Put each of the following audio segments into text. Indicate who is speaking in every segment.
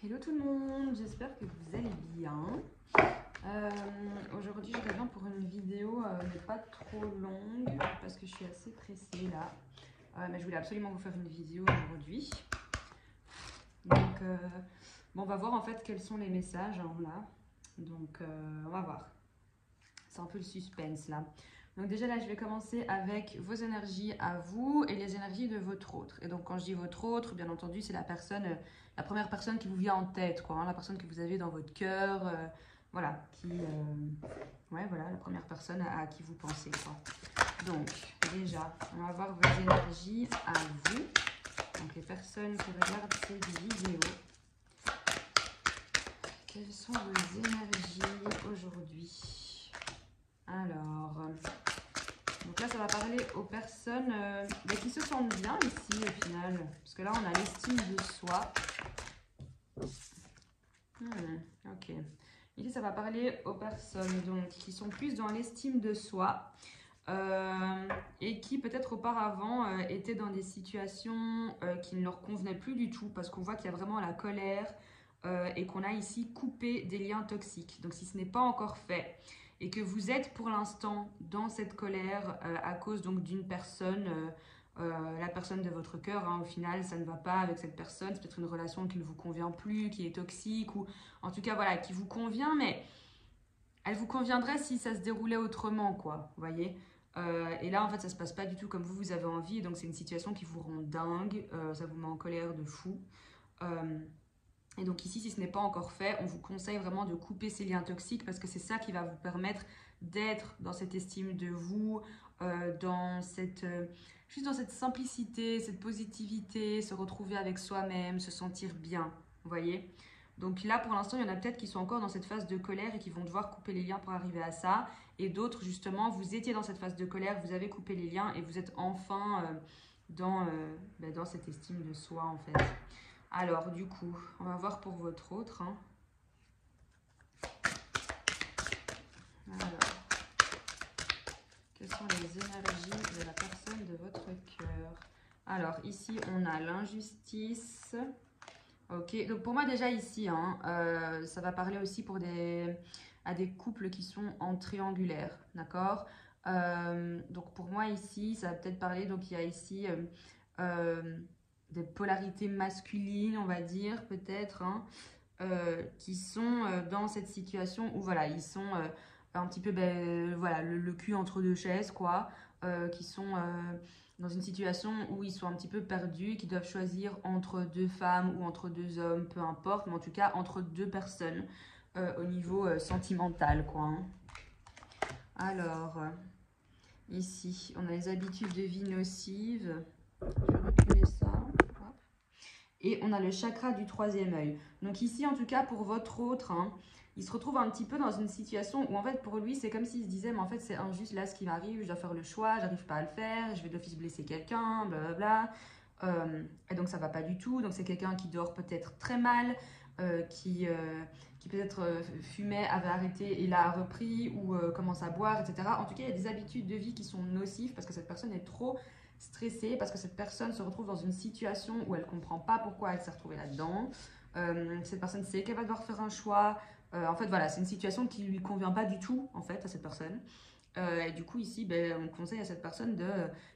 Speaker 1: Hello tout le monde, j'espère que vous allez bien. Aujourd'hui je reviens pour une vidéo mais pas trop longue parce que je suis assez pressée là. Mais je voulais absolument vous faire une vidéo aujourd'hui. Donc bon, on va voir en fait quels sont les messages hein, là. Donc on va voir. C'est un peu le suspense là. Donc déjà là je vais commencer avec vos énergies à vous et les énergies de votre autre. Et donc quand je dis votre autre, bien entendu c'est la personne, la première personne qui vous vient en tête quoi, hein, la personne que vous avez dans votre cœur, voilà, ouais voilà, la première personne à qui vous pensez quoi. Donc déjà on va voir vos énergies à vous, donc les personnes qui regardent cette vidéo. Quelles sont vos énergies aujourd'hui? Alors, donc là, ça va parler aux personnes qui se sentent bien ici au final. Parce que là, on a l'estime de soi. Ok. Ici, ça va parler aux personnes donc, qui sont plus dans l'estime de soi et qui peut-être auparavant étaient dans des situations qui ne leur convenaient plus du tout parce qu'on voit qu'il y a vraiment la colère et qu'on a ici coupé des liens toxiques. Donc si ce n'est pas encore fait et que vous êtes pour l'instant dans cette colère à cause donc d'une personne, la personne de votre cœur, hein, au final ça ne va pas avec cette personne, c'est peut-être une relation qui ne vous convient plus, qui est toxique ou en tout cas voilà, qui vous convient mais elle vous conviendrait si ça se déroulait autrement quoi, vous voyez. Et là en fait ça se passe pas du tout comme vous avez envie, donc c'est une situation qui vous rend dingue, ça vous met en colère de fou. Et donc ici, si ce n'est pas encore fait, on vous conseille vraiment de couper ces liens toxiques parce que c'est ça qui va vous permettre d'être dans cette estime de vous, dans cette, juste dans cette simplicité, cette positivité, se retrouver avec soi-même, se sentir bien, vous voyez. Donc là, pour l'instant, il y en a peut-être qui sont encore dans cette phase de colère et qui vont devoir couper les liens pour arriver à ça. Et d'autres, justement, vous étiez dans cette phase de colère, vous avez coupé les liens et vous êtes enfin dans cette estime de soi, en fait. Alors, du coup, on va voir pour votre autre. Hein. Alors, quelles sont les énergies de la personne de votre cœur? Alors, ici, on a l'injustice. Ok, donc pour moi déjà ici, hein, ça va parler aussi à des couples qui sont en triangulaire, d'accord. Donc pour moi ici, ça va peut-être parler, donc il y a ici des polarités masculines, on va dire, peut-être, hein, qui sont dans cette situation où voilà, ils sont un petit peu voilà, le cul entre deux chaises, quoi, qui sont dans une situation où ils sont un petit peu perdus, qui doivent choisir entre deux femmes ou entre deux hommes, peu importe, mais en tout cas entre deux personnes au niveau sentimental, quoi. Hein. Alors, ici, on a les habitudes de vie nocives. Je vais reculer ça. Et on a le chakra du troisième œil. Donc ici, en tout cas, pour votre autre, hein, il se retrouve un petit peu dans une situation où en fait, pour lui, c'est comme s'il se disait, mais en fait, c'est injuste là ce qui m'arrive, je dois faire le choix, j'arrive pas à le faire, je vais d'office blesser quelqu'un, blablabla. Et donc ça va pas du tout. Donc c'est quelqu'un qui dort peut-être très mal, qui peut-être fumait, avait arrêté et l'a repris, ou commence à boire, etc. En tout cas, il y a des habitudes de vie qui sont nocives parce que cette personne est trop stressée, parce que cette personne se retrouve dans une situation où elle ne comprend pas pourquoi elle s'est retrouvée là-dedans. Cette personne sait qu'elle va devoir faire un choix. En fait, voilà, c'est une situation qui ne lui convient pas du tout, en fait, à cette personne. Et du coup, ici, on conseille à cette personne de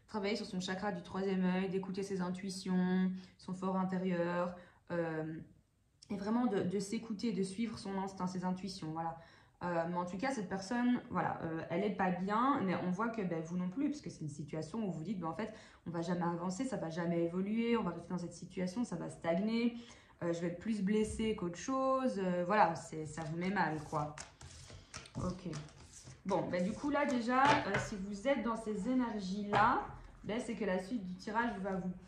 Speaker 1: travailler sur son chakra du troisième œil, d'écouter ses intuitions, son fort intérieur, et vraiment de s'écouter, de suivre son instinct, ses intuitions, voilà. Mais en tout cas, cette personne, voilà, elle n'est pas bien, mais on voit que vous non plus, parce que c'est une situation où vous dites, en fait, on va jamais avancer, ça va jamais évoluer, on va rester dans cette situation, ça va stagner, je vais être plus blessée qu'autre chose, voilà, ça vous met mal, quoi. Ok. Bon, du coup, là, déjà, si vous êtes dans ces énergies-là, c'est que la suite du tirage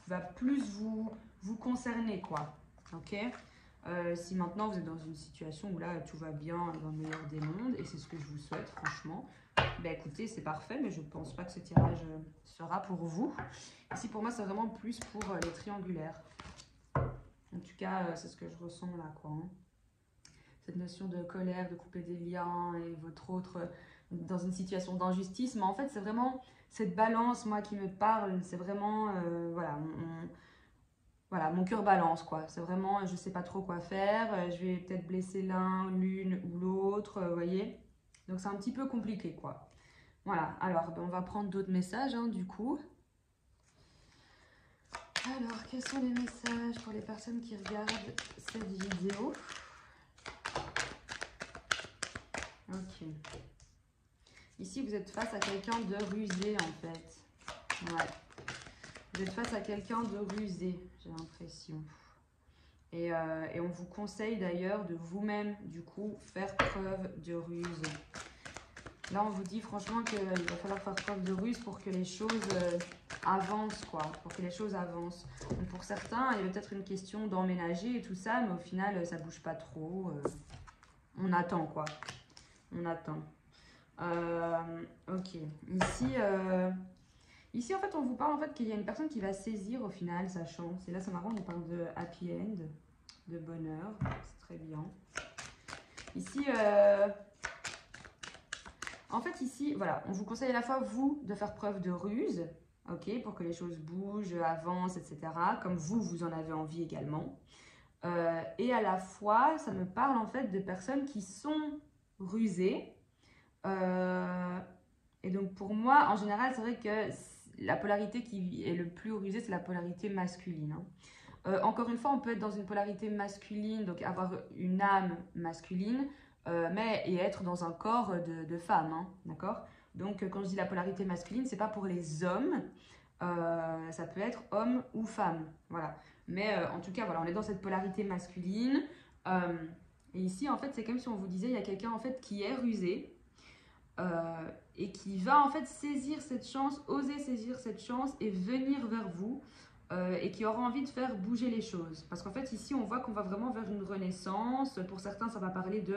Speaker 1: va plus vous concerner, quoi. Ok. Si maintenant vous êtes dans une situation où là tout va bien dans le meilleur des mondes, et c'est ce que je vous souhaite franchement, écoutez, c'est parfait, mais je ne pense pas que ce tirage sera pour vous. Ici pour moi c'est vraiment plus pour les triangulaires. En tout cas c'est ce que je ressens là, quoi. Hein. Cette notion de colère, de couper des liens, et votre autre dans une situation d'injustice, mais en fait c'est vraiment cette balance moi qui me parle, c'est vraiment voilà, voilà, mon cœur balance, quoi. C'est vraiment, je sais pas trop quoi faire, je vais peut-être blesser l'un, l'une ou l'autre, vous voyez. Donc c'est un petit peu compliqué, quoi. Voilà, alors ben, on va prendre d'autres messages, hein, du coup. Alors, quels sont les messages pour les personnes qui regardent cette vidéo? Ok. Ici, vous êtes face à quelqu'un de rusé, en fait. Ouais. Vous êtes face à quelqu'un de rusé, j'ai l'impression. Et on vous conseille d'ailleurs de vous-même, du coup, faire preuve de ruse. Là, on vous dit franchement qu'il va falloir faire preuve de ruse pour que les choses avancent, quoi. Pour que les choses avancent. Donc, pour certains, il y a peut-être une question d'emménager et tout ça, mais au final, ça bouge pas trop. On attend, quoi. On attend. Ok. Ici, en fait, on vous parle en fait, qu'il y a une personne qui va saisir au final sa chance. Et là, c'est marrant, on parle de happy end, de bonheur. C'est très bien. Ici, en fait, ici, voilà, on vous conseille à la fois, vous, de faire preuve de ruse, ok, pour que les choses bougent, avancent, etc. Comme vous, vous en avez envie également. Et à la fois, ça me parle en fait de personnes qui sont rusées. Et donc, pour moi, en général, c'est vrai que la polarité qui est le plus rusée, c'est la polarité masculine. Hein. Encore une fois, on peut être dans une polarité masculine, donc avoir une âme masculine, et être dans un corps de femme, hein, d'accord? Donc, quand je dis la polarité masculine, c'est pas pour les hommes, ça peut être homme ou femme, voilà. Mais en tout cas, voilà, on est dans cette polarité masculine. Et ici, en fait, c'est comme si on vous disait, il y a quelqu'un en fait qui est rusé, et qui va en fait saisir cette chance, oser saisir cette chance et venir vers vous, et qui aura envie de faire bouger les choses. Parce qu'en fait ici on voit qu'on va vraiment vers une renaissance. Pour certains ça va parler de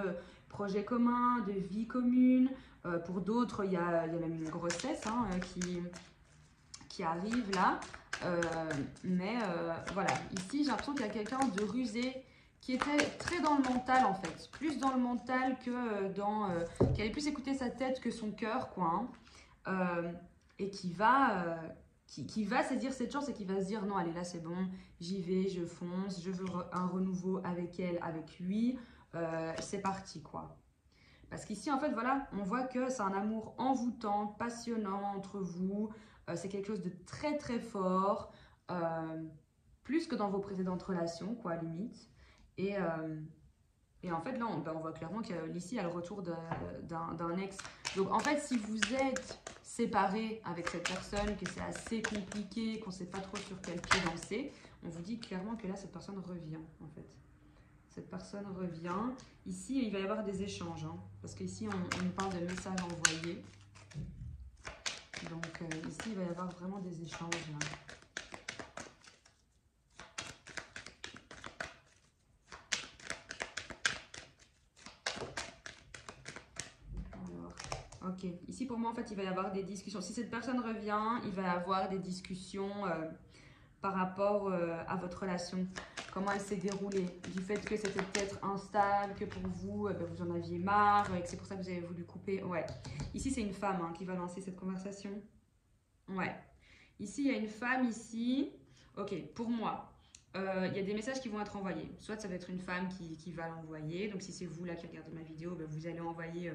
Speaker 1: projets communs, de vie commune. Pour d'autres il y a même une grossesse, hein, qui arrive là. Voilà, ici j'ai l'impression qu'il y a quelqu'un de rusé qui était très dans le mental en fait, plus dans le mental que qui allait plus écouter sa tête que son cœur, quoi. Hein. Et qui va saisir cette chance et qui va se dire non, allez là c'est bon, j'y vais, je fonce, je veux un renouveau avec elle, avec lui, c'est parti, quoi. Parce qu'ici, en fait, voilà, on voit que c'est un amour envoûtant, passionnant entre vous. C'est quelque chose de très, très fort. Plus que dans vos précédentes relations, quoi, limite. Et, euh, et en fait, là, on voit clairement qu'ici, il y a le retour d'un ex. Donc, en fait, si vous êtes séparés avec cette personne, que c'est assez compliqué, qu'on ne sait pas trop sur quel pied danser, on vous dit clairement que là, cette personne revient, en fait. Cette personne revient. Ici, il va y avoir des échanges, hein, parce qu'ici, on nous parle de messages envoyés. Donc, ici, il va y avoir vraiment des échanges, là. Alors, ok. Ici, pour moi, en fait, il va y avoir des discussions. Si cette personne revient, il va y avoir des discussions par rapport à votre relation. Comment elle s'est déroulée, du fait que c'était peut-être instable, que pour vous, vous en aviez marre, et que c'est pour ça que vous avez voulu couper. Ouais. Ici, c'est une femme, hein, qui va lancer cette conversation. Ouais. Ici, il y a une femme ici. Ok, pour moi, il y a des messages qui vont être envoyés. Soit ça va être une femme qui va l'envoyer. Donc, si c'est vous là qui regardez ma vidéo, vous allez envoyer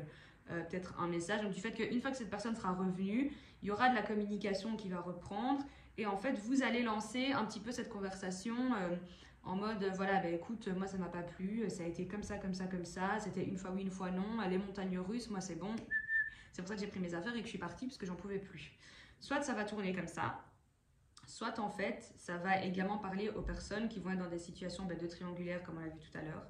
Speaker 1: peut-être un message. Donc, du fait qu'une fois que cette personne sera revenue, il y aura de la communication qui va reprendre. Et en fait, vous allez lancer un petit peu cette conversation en mode, voilà, bah, écoute, moi ça m'a pas plu, ça a été comme ça, comme ça, comme ça, c'était une fois oui, une fois non, les montagnes russes, moi c'est bon. C'est pour ça que j'ai pris mes affaires et que je suis partie parce que j'en pouvais plus. Soit ça va tourner comme ça, soit en fait, ça va également parler aux personnes qui vont être dans des situations de triangulaire comme on l'a vu tout à l'heure.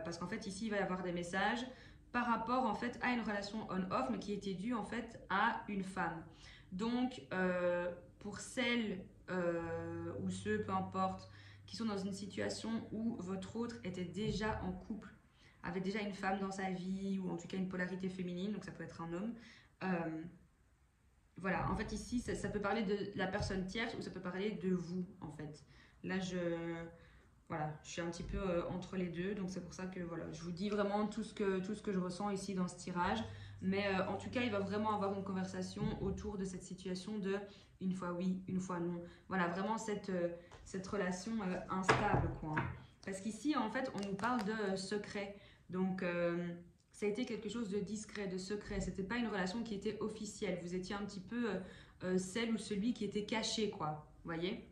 Speaker 1: Parce qu'en fait, ici, il va y avoir des messages par rapport en fait à une relation on-off, mais qui était due en fait à une femme. Donc, pour celles ou ceux, peu importe, qui sont dans une situation où votre autre était déjà en couple, avait déjà une femme dans sa vie, ou en tout cas une polarité féminine, donc ça peut être un homme. Voilà, en fait ici, ça peut parler de la personne tierce ou ça peut parler de vous, en fait. Là, voilà, je suis un petit peu entre les deux. Donc c'est pour ça que voilà, je vous dis vraiment tout ce que je ressens ici dans ce tirage. Mais en tout cas, il va vraiment avoir une conversation autour de cette situation de une fois oui, une fois non. Voilà, vraiment cette relation instable, quoi. Hein. Parce qu'ici, en fait, on nous parle de secret. Donc, ça a été quelque chose de discret, de secret. C'était pas une relation qui était officielle. Vous étiez un petit peu celle ou celui qui était caché, quoi. Vous voyez?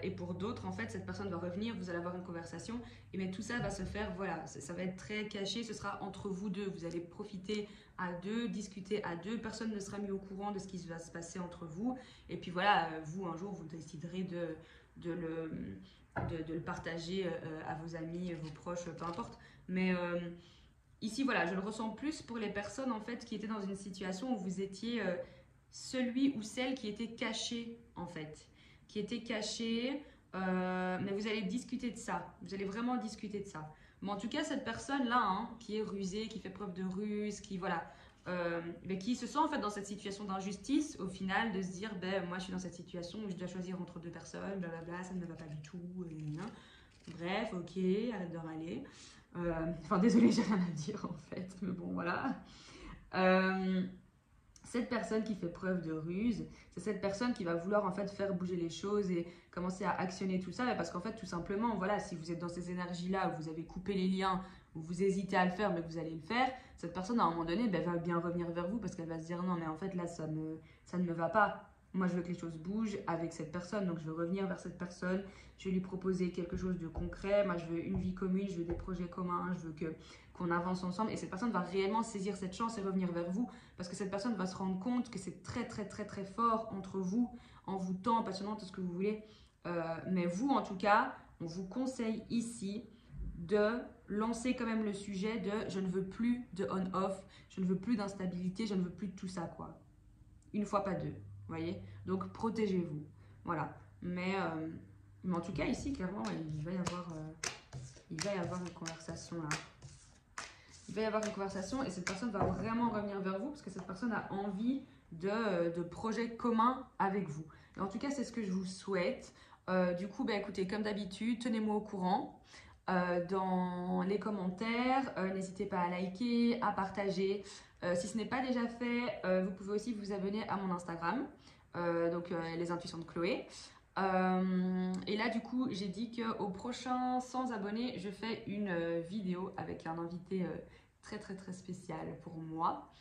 Speaker 1: Et pour d'autres, en fait, cette personne va revenir, vous allez avoir une conversation, et mais tout ça va se faire, voilà, ça va être très caché, ce sera entre vous deux, vous allez profiter à deux, discuter à deux, personne ne sera mis au courant de ce qui va se passer entre vous, et puis voilà, vous, un jour, vous déciderez de le partager à vos amis, vos proches, peu importe, mais ici, voilà, je le ressens plus pour les personnes, en fait, qui étaient dans une situation où vous étiez celui ou celle qui était caché, en fait. Qui était caché, mais vous allez discuter de ça. Vous allez vraiment discuter de ça. Mais en tout cas, cette personne-là, hein, qui est rusée, qui fait preuve de ruse, qui, voilà, mais qui se sent en fait dans cette situation d'injustice, au final, de se dire, ben, moi, je suis dans cette situation où je dois choisir entre deux personnes, blablabla, ça ne me va pas du tout. Bref, ok, arrête de râler. Enfin, désolée, j'ai rien à dire, en fait, mais bon, voilà. Cette personne qui fait preuve de ruse, c'est cette personne qui va vouloir en fait faire bouger les choses et commencer à actionner tout ça, parce qu'en fait tout simplement, voilà, si vous êtes dans ces énergies-là, où vous avez coupé les liens, où vous hésitez à le faire mais que vous allez le faire, cette personne à un moment donné ben, va bien revenir vers vous parce qu'elle va se dire non mais en fait là ça ne me va pas. Moi je veux que les choses bougent avec cette personne, donc je veux revenir vers cette personne, je vais lui proposer quelque chose de concret, moi je veux une vie commune, je veux des projets communs, je veux qu'on avance ensemble et cette personne va réellement saisir cette chance et revenir vers vous parce que cette personne va se rendre compte que c'est très très très très fort entre vous, en vous tant passionnant, tout ce que vous voulez. Mais vous en tout cas, on vous conseille ici de lancer quand même le sujet de je ne veux plus de on-off, je ne veux plus d'instabilité, je ne veux plus de tout ça quoi. Une fois pas deux, vous voyez. Donc protégez-vous, voilà. Mais en tout cas ici clairement il va y avoir une conversation là. Il va y avoir une conversation et cette personne va vraiment revenir vers vous parce que cette personne a envie de projets communs avec vous. Et en tout cas, c'est ce que je vous souhaite. Du coup, bah, écoutez, comme d'habitude, tenez-moi au courant dans les commentaires. N'hésitez pas à liker, à partager. Si ce n'est pas déjà fait, vous pouvez aussi vous abonner à mon Instagram, donc les intuitions de Chloé. Et là, du coup, j'ai dit qu'au prochain 100 abonnés, je fais une vidéo avec un invité très très très spécial pour moi.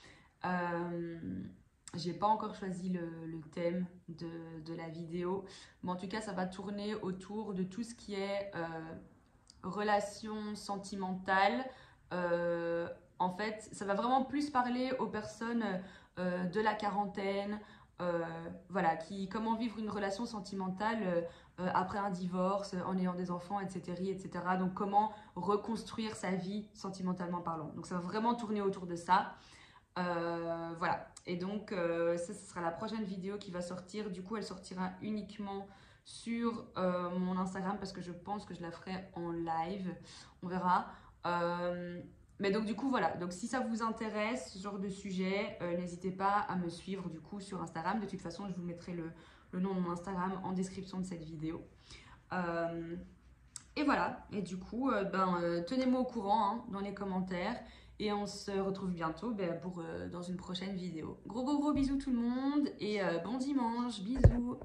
Speaker 1: J'ai pas encore choisi le thème de la vidéo, mais en tout cas, ça va tourner autour de tout ce qui est relations sentimentales. En fait, ça va vraiment plus parler aux personnes de la quarantaine, voilà, comment vivre une relation sentimentale après un divorce, en ayant des enfants, etc., etc. Donc, comment reconstruire sa vie sentimentalement parlant. Donc, ça va vraiment tourner autour de ça. Voilà. Et donc, ça, ce sera la prochaine vidéo qui va sortir. Du coup, elle sortira uniquement sur mon Instagram parce que je pense que je la ferai en live. On verra. Mais donc du coup voilà, donc si ça vous intéresse ce genre de sujet, n'hésitez pas à me suivre du coup sur Instagram. De toute façon je vous mettrai le nom de mon Instagram en description de cette vidéo. Et voilà, et du coup tenez-moi au courant hein, dans les commentaires et on se retrouve bientôt dans une prochaine vidéo. Gros bisous tout le monde et bon dimanche, bisous.